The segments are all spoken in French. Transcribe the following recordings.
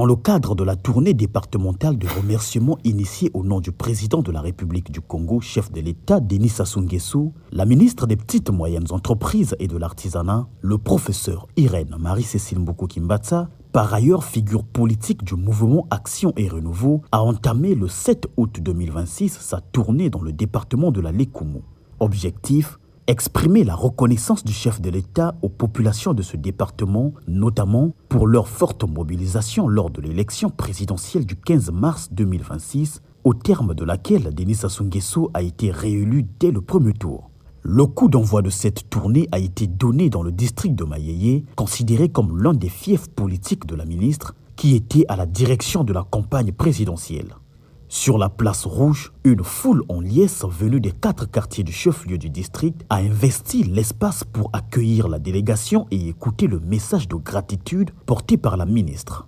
Dans le cadre de la tournée départementale de remerciements initiée au nom du président de la République du Congo, chef de l'État Denis Sassou Nguesso, la ministre des Petites et Moyennes Entreprises et de l'Artisanat, le professeur Irène Marie-Cécile Mboko-Kimbatsa, par ailleurs figure politique du mouvement Action et Renouveau, a entamé le 7 août 2026 sa tournée dans le département de la Lékoumou. Objectif: exprimer la reconnaissance du chef de l'État aux populations de ce département, notamment pour leur forte mobilisation lors de l'élection présidentielle du 15 mars 2026, au terme de laquelle Denis Sassou Nguesso a été réélu dès le premier tour. Le coup d'envoi de cette tournée a été donné dans le district de Mayeye, considéré comme l'un des fiefs politiques de la ministre, qui était à la direction de la campagne présidentielle. Sur la place rouge, une foule en liesse venue des 4 quartiers du chef-lieu du district a investi l'espace pour accueillir la délégation et écouter le message de gratitude porté par la ministre.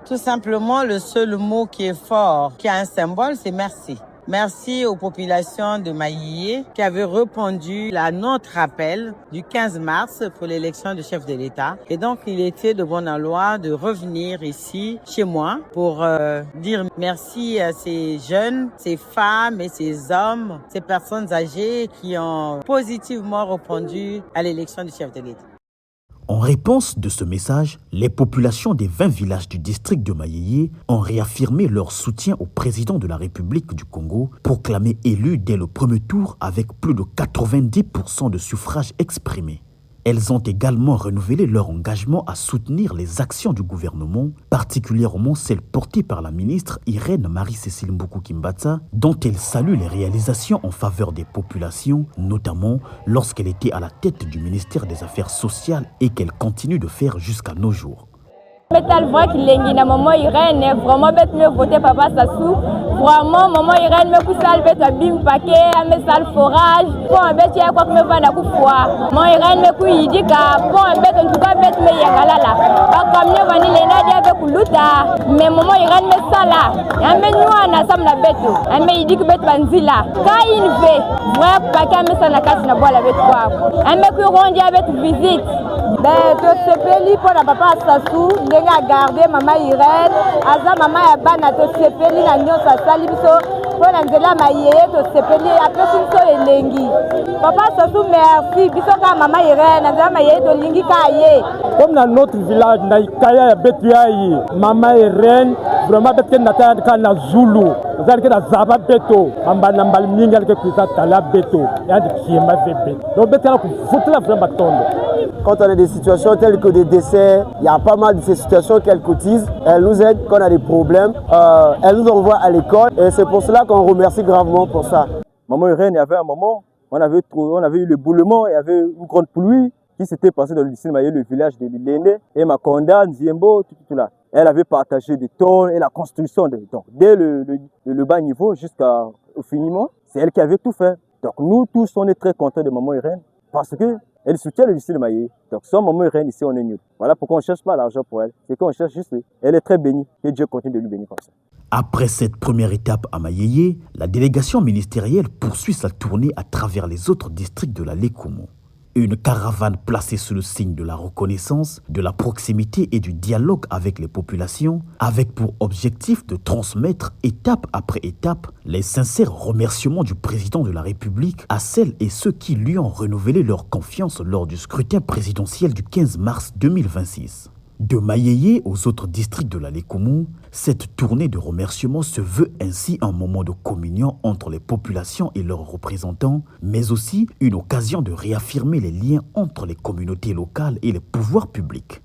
Tout simplement, le seul mot qui est fort, qui a un symbole, c'est merci. Merci aux populations de Mayeye qui avaient répondu à notre appel du 15 mars pour l'élection du chef de l'État. Et donc, il était de bon aloi de revenir ici, chez moi, pour dire merci à ces jeunes, ces femmes et ces hommes, ces personnes âgées qui ont positivement répondu à l'élection du chef de l'État. En réponse de ce message, les populations des 20 villages du district de Mayeye ont réaffirmé leur soutien au président de la République du Congo, proclamé élu dès le premier tour avec plus de 90% de suffrages exprimés. Elles ont également renouvelé leur engagement à soutenir les actions du gouvernement, particulièrement celles portées par la ministre Irène Marie-Cécile Mboko-Kimbatsa, dont elle salue les réalisations en faveur des populations, notamment lorsqu'elle était à la tête du ministère des Affaires sociales et qu'elle continue de faire jusqu'à nos jours. Maman Irène vraiment bête me voter papa Sassou vraiment maman Irène me kusal bête bim paquet me sal forage pour un bête ya quoi me va na kufwa maman Irène me ku yidika pour un bête en tout cas bête me yangalala pas comme ne vani lena dia be kuluta mais maman Irène me sala ame nyua na sam na bête ame yidik bête banzila ka inve vrai paquet me sana kasi na bola bête quoi ame ku rondia bête visite ben to sepeli pour la papa Sassou a gardé maman Irène, aza maman ya bana to sepeli na nyonso asali biso po na nzela mayeye to sepeli apesi biso elengi. Papa Sassou merci biso ka maman Irène na nzela mayeye to lingi ka ye. Comme dans notre village na ikaya ya betu ya yi maman Irène vraiment betke na ka na Zulu zalike na zaba beto ambana mbal mingi alike kuisa tala beto ya de kiema bebe. Donc betela ku futla vraiment tondo. Quand on a des situations telles que des décès, il y a pas mal de ces situations qu'elle cotise. Elle nous aide quand on a des problèmes. Elle nous envoie à l'école et c'est pour cela qu'on remercie gravement pour ça. Maman Irène, il y avait un moment, on avait eu le boulement, il y avait une grande pluie qui s'était passée dans le village de Lilene et Makonda, Nziembo, tout là. Elle avait partagé des tonnes et la construction des tonnes. Dès le bas niveau jusqu'au finiment, c'est elle qui avait tout fait. Donc nous tous, on est très contents de Maman Irène parce que elle soutient le lycée de Mayeye. Donc, sans maman Irène, ici, on est nul. Voilà pourquoi on ne cherche pas l'argent pour elle. C'est qu'on cherche juste. Elle est très bénie. Que Dieu continue de lui bénir comme ça. Après cette première étape à Mayeye, la délégation ministérielle poursuit sa tournée à travers les autres districts de la Lékoumou. Une caravane placée sous le signe de la reconnaissance, de la proximité et du dialogue avec les populations, avec pour objectif de transmettre étape après étape les sincères remerciements du président de la République à celles et ceux qui lui ont renouvelé leur confiance lors du scrutin présidentiel du 15 mars 2026. De Mayeye aux autres districts de la Lékoumou, cette tournée de remerciements se veut ainsi un moment de communion entre les populations et leurs représentants, mais aussi une occasion de réaffirmer les liens entre les communautés locales et les pouvoirs publics.